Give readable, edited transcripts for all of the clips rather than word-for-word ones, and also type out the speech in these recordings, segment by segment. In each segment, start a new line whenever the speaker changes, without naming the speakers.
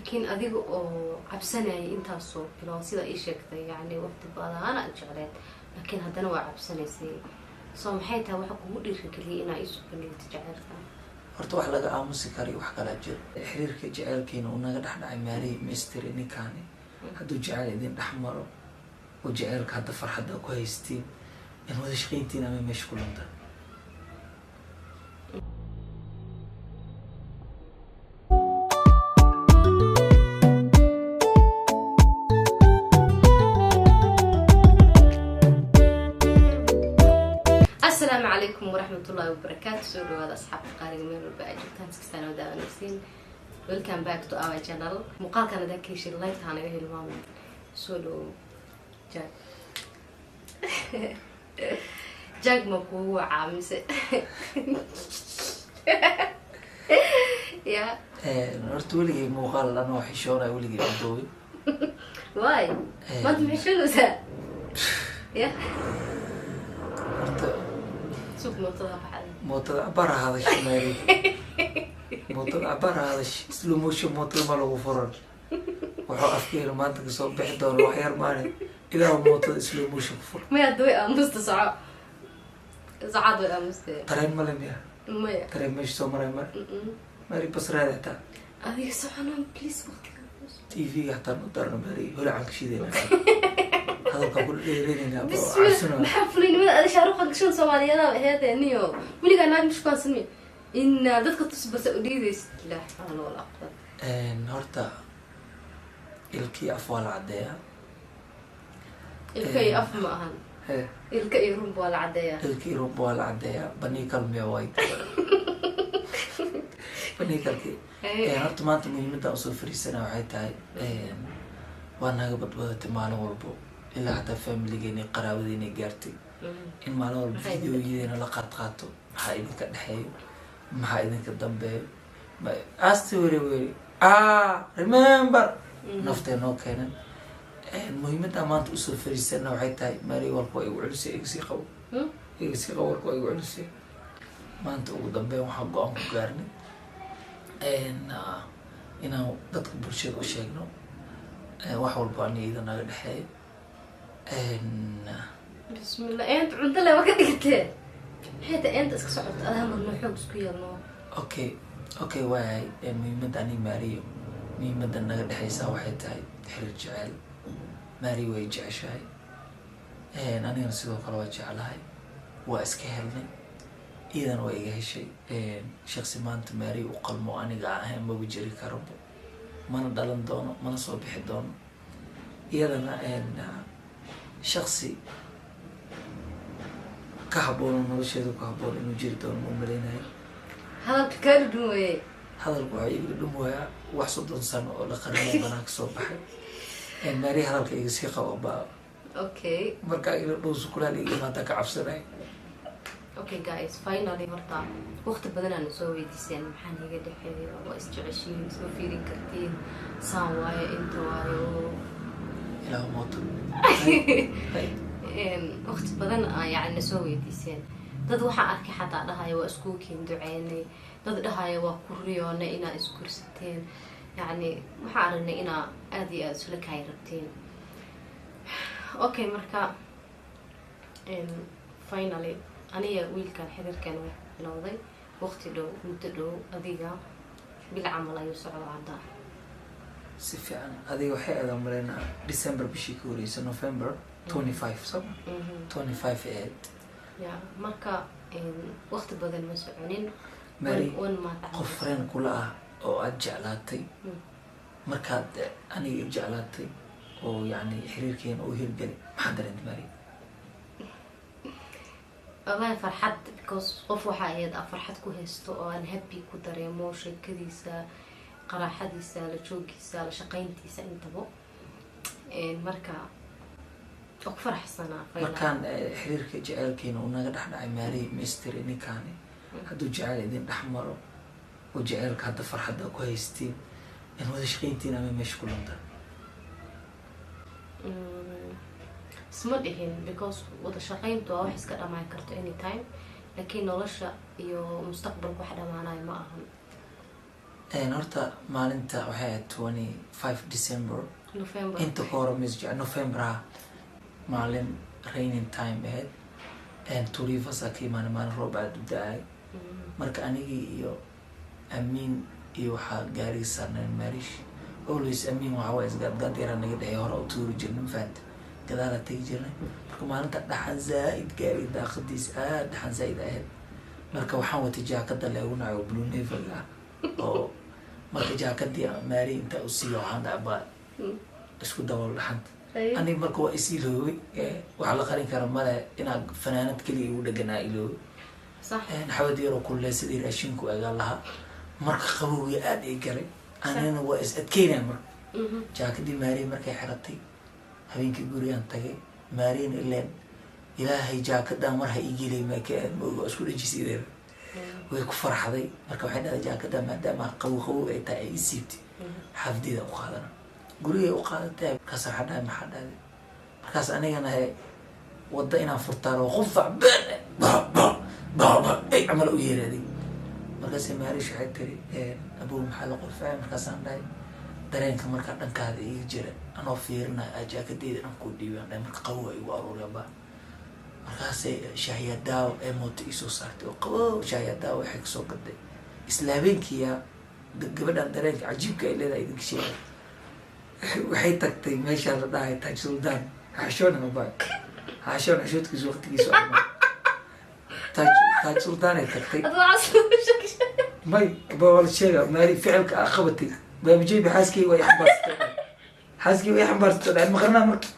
لكن أذيك عبسنا أنت الصوب لو سيدا إيش كذا يعني وقت بعض أنا أجريت لكن هذا نوع عبسنا سي صوم حيتها وحكم مدير كلي أنا إيش كلي تجعلها
horta wax laga aamusi karo wax kala jiro xiriirka jaceelkeena uu naga dhaxdhacay maari mystery ninkaani hadduu jacayl idin dhaxmaro oo jaceelka hadda farxadda ku haystiin in wada shaqayntiin ama meesha ku luntaan
السلام عليكم ورحمة الله وبركاته. سوري هذا أصحاب قارئ من الباجتان سكستان ودا نفسين. Welcome back to our channel. مقال كان ذاك الشيء لايف ثاني وهي المام سولو جاك. جاك مكوه عامس. يا.
horta weligay muuqaal lana waxay shoonay weligay adooy.
واي. ما أنت محشون وسا. يا.
horta
سوق موتها بعد.
mootada abar hada shimay mootada abar hada slow motion mootada ma lagu furan wuxuu afkeena maanta ka soo bixi doona wax yar maalin ilaa mootada slow motion ku furan
ما يدوي أمست صعب صعد ولا أمست
tareen ma leh
ما يا
tareen meesha soo maray mari bas raadata
هذه سبحان بليز وقت
TV حتى نقدر نبري ولا عن شيء ذي هذا قبل ليرينا
بسم الله محفلين من هذا شاروخ شون سوالي أنا هذا نيو ولي قال مش كان سمي إن ذاتك تصبح سعودية لا حول ولا قوة
horta ilkii af waa la cadeeyaa
الكي أف معهن الكي رب ولا عدايا
ilkii rub waa la cadeeyaa baniikal miya way baniikalkii horta maanta muhiimadda usoo fariisana waxay tahay waa naga badbadatay maalin walbo ilaa hataa familigeena qaraabadeena gaartay in maalin walba videoyadeena la qaadqaato maxaa idinka dhexeeyo maxaa idinka dambeeyo asti weri remember naftee noo keenan muhiimadda maanta usoo fariisana waxay tahay maari walba igu celisay igasii qabo walba igu celisay maanta ugu dambeyn waxaa go-aan ku gaarnay inaan dadka bulshada u sheegno wax walba ani ida naga dhexeeyo
بسم الله أنت عند الله وقت قلت حتى أنت اسك صعبت أهم النحوم سكير نو
okay waay muhiimadda ani maariyo muhiimadda naga dhexeysaa waxay tahay xiriir jecel maari way jeceshahay anigana sidoo kale waa jeclahay waa iska helnay iidan waa iga heshay shaksi maanta maari u qalmo aniga ahayn maba jiri karabo mana dhalan doono mana soo bixi doono iyadana shaksi ka habboon nolosheeda ku habboon inuu jiri doono ma malaynayo
هذا كان دوي
hadalku waxaa iga dhumuyaa wax 30 sano oo la qarinayo banaanka soo baxay maari hadalka iga sii qabo baa
أوكي
markaa ila dhowsu kulaal iga imaata ka cabsanay
اوكي جايز فاينالي مرتا وقت بدنا نسوي ديسين محن هيك دحي واستعشين سو فيلين كرتين سان واي انت واي
ilaa mooto
وقت بدنا يعني نسوي ديسين dad waxa arkay xataa dhahayo waa isku keen duceynay dad dhahayo waa ku riyoonay ina isku kursateen yani waxa aragnay ina aad iyo aad isla kay rabteen okay marka finally aniga wiilkan xiriirkan wax bilowday waqti dhow muddo dhow adiga bil camal ayuu socdaa hadda
si fiican adiga waxay aadan maleynaa December bishii ka horeysa November 25 so 25
يا marka waqti badan ma soconin
maari qof friend kula ah oo aad jeclaatay markaad aniga jeclaatay oo yani xiriirkeena oo hirgalay maxaa dareentay maari
والله فرحت because qof waxa ay farxad ku haysto oo aan happy ku dareemo sheekadiisa qaraxadiisa la joogiisa la shaqayntiisa intaba marka oo faraxsana
markaan xiriirka jaceelkeena uu naga dhaxdhacay maari mystery ninkaani hadduu jacayl idin dhaxmaro oo jaceelka hadda farxadda ku haystiin in wada shaqayntiin ama meesha ku luntaan
اسمه دحين because وده شقينته واحد كده ما يكرت anytime لكن نولش يو مستقبل واحدة معنا ما أهم
horta maalinta waxay ahayd 25 December
November
inta ka hore misja November maalin raining time ahayd Turivasa ka imaanay maalin roob aad u da-ay marka anigii iyo Amiin iyo waxaa gaari saarneen Marish always Amiin waxa waa isgaadgaad yaraa naga dhexey hore u tuuri jirnay mafaanta gadaala tegi jirnay marka maalinta dhaxan zaaid gaari daaqadiisa aad dhaxan zaaid ahayd marka waxaan watay jaakada leegu naco blue navy oo marka jaakadii Mari inta u siiyo waxaan dhacbaa isku dabool dhaxanta aniga marka waa isiiloobay waxa la qarin kara male inaad fanaanad kaliya ugu dhaganaa iloobay
صح
xawad yaro kullee sidii raashinku agaa lahaa marka qabowgii aad ay galay anina waa is adkeynaa marka jaakadii Mari markay xiratay habeenkii gurigaan tagay Mariin ileen ilaahay jaakadan mar ha iigilay maakaad moogo isku dhajisideeda way ku farxaday marka waxay dhahay jaakada maadaama qabow ay tahay ay siibtay xafdida u qaadana guriga u qaadatay markaas waxa dhahay maxaa dhahay markaas anigana wada inaan furtaan oo qofac baba ay amal u yeeraday markaas Marish waxay tiri abuu maxaa la qofay markaas aan dhahay dareenka marka dhankaada iga jira anoo fiirina jaakadeeda aan ku dhiibaan dhahay marka qabow ay ugu aruuraba markaas shaahiya daaw ee mooto isoo saartay oo qabow shaahiya daaw waxay kasoo gaday isla habeenkii gabadhan dareenka cajiibka ay leedahay idinka sheegay waxay tagtay meesha la dhahay Taj Sultan xashoona ma baa xashoon xashoodkiisa waqtigiisa Taj Sultan ay tagtay may bawal sheega Mari ficilka qabatay baabjay bixaaskii way xambaartay xaaskii way xambaartay maqarna marka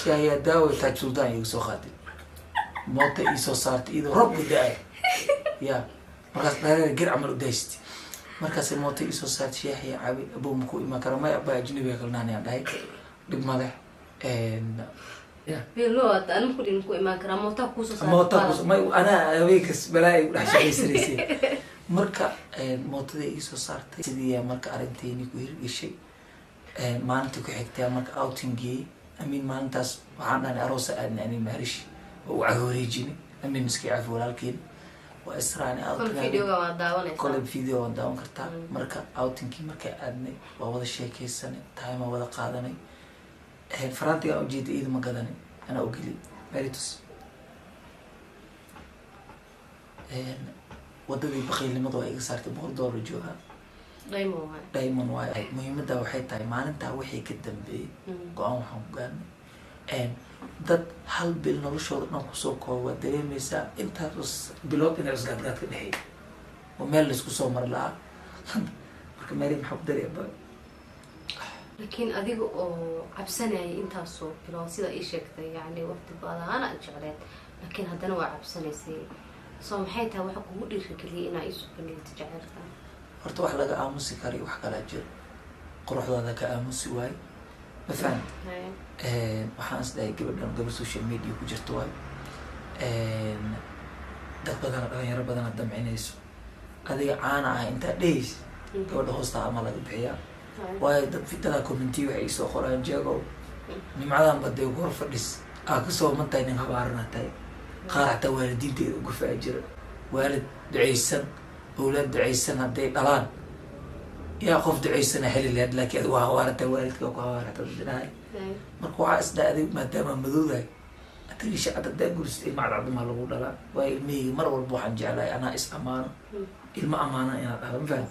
shaahiya daawo Taj Sultan igu soo qaaday mooto isoo saartay idoo rob gudaay ya markaas dhareer gir amal u daystay markaas mooto isoo saartay shaahiya cabi abuu muku ima karamay abaa ajnabiga kalnaanay dhahay dib male
ya bilo aan ku din ku iman karaa mooto ku soo saartay
mooto may ana aweekas balaay u dhaxshaysanaysay marka mootada isoo saartay sidii marka arinteeni ku hirgashay maalintii ku xigtay marka outingii Amiin maalintaas waxaan dhahay aroos aadna Marish oo wareejinay Amiin iska caaf walaalkeen waa israani outing video waan daawan kartaa marka outingkii markay aadnay waa wada sheekaysanay time wada qaadanay farantiga u jeeday idin ma gadanay ana u geli Maritus wadadii baqiilnimadu ay iga saartay $100 jooga Diamond waay muhiimada waxay tahay maalinta wixii ka dambeeyay go'aan waxaan ku gaarnay dad hal bil noloshooda dhan ku soo kooba dareemaysaa intaas bilood inay isgaadgaad ka dhexeeyay oo meel la isku soo mar lahaa marka Mari maxaa ku dareemay
laakiin adiga oo cabsanayay intaasoo bilood sida ii sheegtay yani waqti badan ana jecleed laakiin haddana waa cabsanaysay soo maxay tahay waxa kugu dhiirigeliyay inaa isu kaleeto jecelka
horta wax laga aamusi karo wax kala jiro quruxdaada ka aamusi waay ma faham waxaan isdahay gabadhan social media ku jirto waay dad badan dhalinyaro badan damcinayso adiga caana ah intaa dheys gabadha hoosta ama laga bixiyaa waayo dad fitada community waxay soo qoraan jeego nimcadan baday ugu hor fadhis kasoo mantahay nin habaarana tahay qaar xataa waalidiinteeda ugu faajira waalid ducaysan أولاد دعيسان هدي دلان يا خوف دعيسان حلي لهاد لكن وهوارة والدك وهوارة الدناي مركوعة إسدادي ما دام مذوذة أتري شيء أتدى قرستي مع العظم ما لغو دلان وإلمي مرة والبوحان جعلاي أنا إس أمانة إلما أمانة أنا أعلم فهم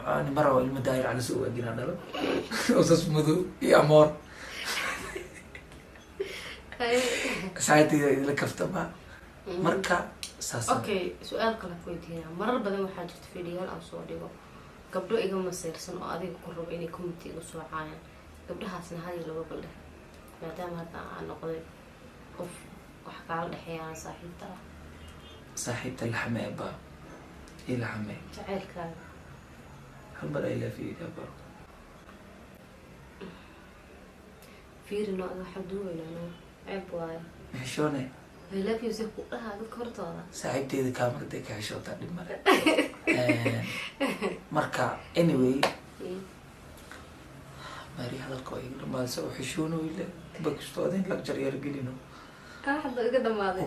أنا مرة وإلما داير على سوء أجينا دلان أساس مذو يا أمور ساعتي إذا كفتبها مركا
okay su'aal kale ku weydiinaa marar badan waxaa jirta fiidiyoon aan soo dhigo gabdho iga maseersan oo adiga ku rabo inay community u soo caayaan gabdhahaasna hal laba baldhe maadaama hadda aan noqday qof wax kala dhaxeeyaan
saaxiibta laxmee ba ila xamee
jaceylkaaga
hal mar ila fiidaba
fiirino waxa duubayna ceeb waayo
maxshone
I love you zee ku dhahaa dadka hortooda
saaxiibteeda kaamarday ka xishootaa dhib male marka anyway Mari hadalka waa iga dhamaadaysa oo xishoonoyle bakistooda in lag jar yargelino
hadda iga dhamaaday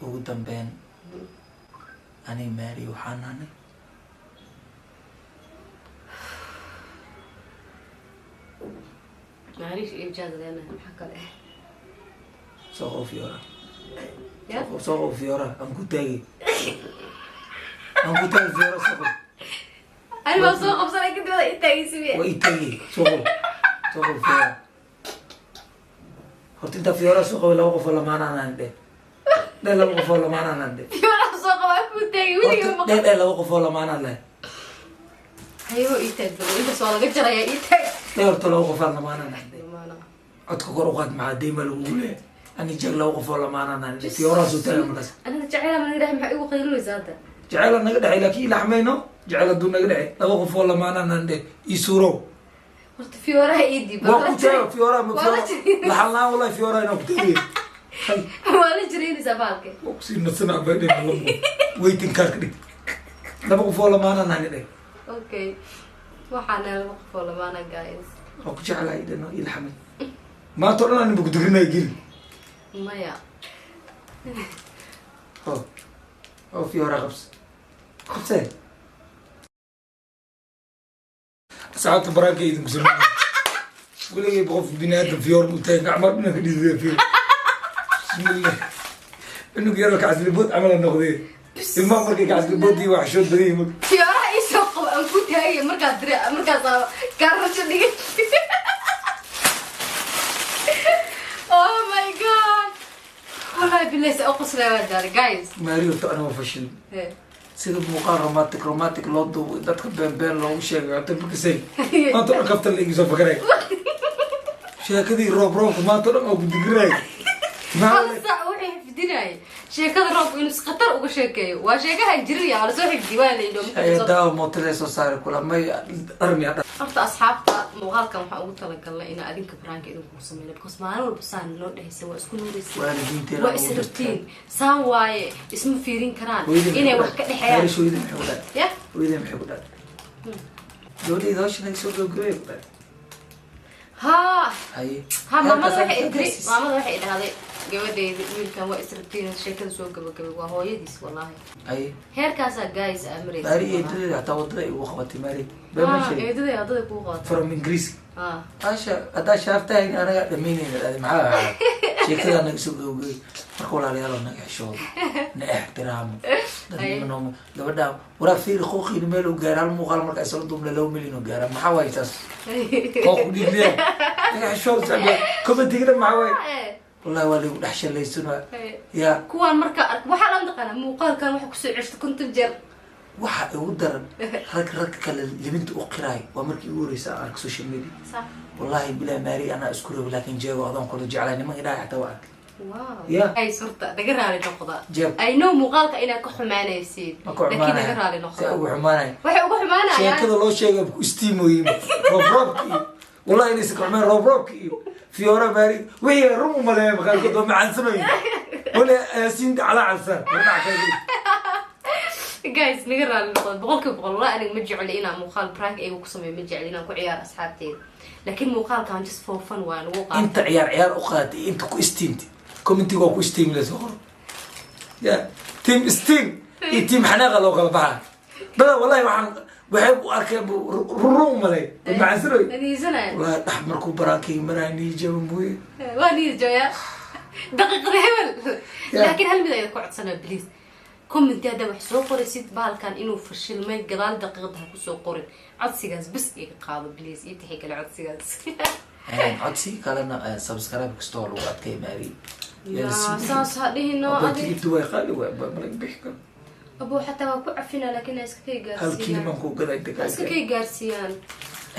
ugu dambeyn ani Mari waxaan nahnay
معليش إيجاد لنا حكى له
سوق فيورا سوق فيورا أم كتاجي فيورا سوق
أنا ما سوق بصراحة كنت بدأ إنتاجي سوي
وإنتاجي سوق فيورا هرت أنت فيورا سوق ولا وقف ولا ما أنا عندي لا وقف ولا ما أنا عندي
فيورا سوق ما كنتاجي وين يوم
لا وقف ولا ما أنا لا
أيوه إنتاج وإنت سؤال قدر يا إنتاج
لا هرت لو وقف ولا ما أنا عندي عدك قروقات مع ديما الأولى أنا جاك لو وقف ولا ما أنا عندي فيورا سوتها مرس
أنا جعلها من غير محي وقيلوا زادة
جعل نقدع لكن لحمينه جعل دون نقدع لو وقف ولا ما أنا عندي يسورو
قلت فيورا إيدي
وقتها فيورا لحنا والله فيورا أنا كتير
ولا جريني زبالك
أقسم نصنع بيني والله ويتين كاركدي لو وقف ولا ما أنا عندي
أوكي وحنا الوقف ولا ما أنا جايز
أو جعل هيدا يلحمي ما تقولنا إني بقدرنا يجيل
ما يا
أو فيورا خبزة ساعات براكي يدم مسلمين ولا يبغى في بنات فيور متين عمر بنا في دي فيور بسم الله إنه يروح عزل البوت عمل النقدين المهم مركي عزل البوت دي وحشود دريمك
فيورا يسوق أنكوت هاي مركز كارش دي Oh my god والله بالله سأقص لا ودار جايز
ماريو أنا وفشل سيد المقارنة روماتيك لودو دتك بين لو شيء يعتبر كسي ما ترى كفتر اللي يجوا فكرك شيء كذي روب ما ترى أو بدقري
ما صح وحي في دناي شيء كذا روب ينس خطر وشيء وشيء كه يجري على سوق الديوان اللي لهم
أي داو موتلس وصار كل ما أرمي هذا
أرت أصحابها مغالكم وحقول تلقى الله إن أدين كبرانك إذا كوسمين بس ما أنا والبسان لون ده سوا سكون ورثي وإسرتين سواي اسمه فيرين كران إنه وحكي الحياة
هذا شو يدم حولاد
يا
ويدم حولاد لودي دوش نكسر الجريب
ها
هاي
ماما waxay idri maamada waxay dhahday gabadheeda wiilkan waa israbtiin sheekada soo gabagabay waa hooyadiis wallahi
ay
heerkaas guys amray
mari eedada taa wadada ay ugu qabatay mari bama shay
eedada ku qabatay
from English asha ada shaftay anaga dhameynayna maxaa sheekada naga soo gabagabay marka walaalayaal naga xishoodo na ixtiraamo dadnimo gabadha wara fiir qoqin meel u gaaral muuqaal marka ay soo dumla 2 milyan u gaaral maxaa way taas qoq dhigliya naga xishoodo sabab komadiga maxaa way والله والله ودحش اللي يسنوا يا
كوان مركا waxa la dhaqana muuqaalkan waxa ku soo ceshto kuntan jeer
waxa ugu daran rag kale liminta u qiray waa markii ugu horeysa ark social media
صح
والله بلا ماري انا اشكره لكن جاي وادon kula jeclay nima ilaahay xataa waa
واو
يا
ay surta daga raali noqda
جاب
ay no muuqaalka ina ka xumaanaysid laakiin daga raali noqda
ugu xumaanay
waxa ugu xumaanaya
sheekada loo sheegay ku istiimoyim robrobki والله اني سكرمين روبروبكي فيورا ماري وهي رمو ملام قال كده مع سنين ولا ياسين على عسل
جايز نقرا النقطة بقولك والله أنا مجعل لنا مقال برانك أي وقسمي مجعل لنا كعيار أصحابتي لكن مقال كان just for fun وأنا وقع
أنت عيار أخاتي أنت كو استيمتي كومنتي كو استيم لسهر يا تيم استيم تيم حناقة لو قلبها بلا والله وحب أركب روم ملي مع سنين
أني سنة
والله أحمر كو براكي مراني جنبوي
واني جويا دقيقة هبل لكن هل بدأ يكون سنة بليز كومنتي هذا وحسو قري سيد بالكان إنه فشل ما قلال دقيقتها كسو قري عدسيغاز بس يقاضي بليز يتحيك العدسيغاز
عدسي قالنا سبسكرايب كستور وقت كي ماري
يا ساس هذه إنه
أبو تجيب دواي خالي وملك بيحكم
أبو حتى ما كعفنا لكن اسكي جارسيان
هل كلمة كو قداي دقاي
اسكي جارسيان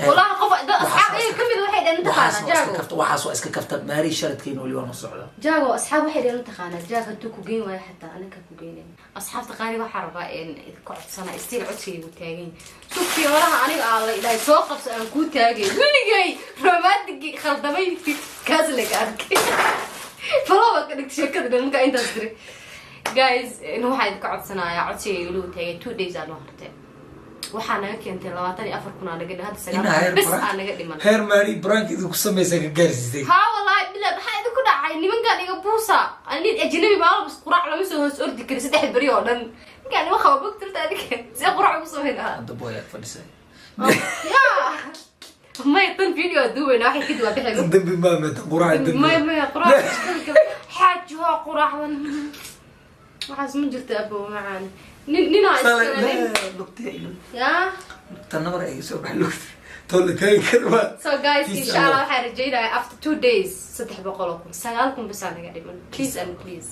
والله قف ده أصحاب إيه كم واحد أنت خانة جاكو
وحاسو اسك كفت ماري شرط كينو اللي وانا صعدا
جاكو أصحاب واحد أنت خانة جاكو أنتو كوجين ولا حتى أنا كوجين أصحاب تقاري وحربا إن كعد سنة استيل عدسي وتاجين شوف في وراها أنا على إذا سوقف أنا كوت تاجين وين جاي روماتيك خلطمين كازلك أرك فلو كنت شكل ده ممكن أنت تدري guys إنه واحد كعد سنة عدسي يقولوا تاجين 2 days أنا هرتين waxaana keentay 24 kun aan naga hadda salaam bas aan naga dhiman
heer mari brank idinku sameysay ka gaarsiisay
ha wallahi bilaa waxa idinku dhacay nimankan iga buusa ani ajnabi baa bas quraac lama soo hoos ordi kari 3 bari oo dhan ninkan waxa uu bogtirta adiga si quraac ugu soo heelaa
hadda booya fadhisay
ya may tan video duwayna waxay ka duwa bixin
dambi ma qurac dambi
ما قراح حاج هو قراح waxaas ma jirto abo macaan nina iskalin ya
tanawar ay soo baxlo
so guys inshallah waxaan rajaynayaa after 2 days 300 9 kun bas anaga dhiman please and please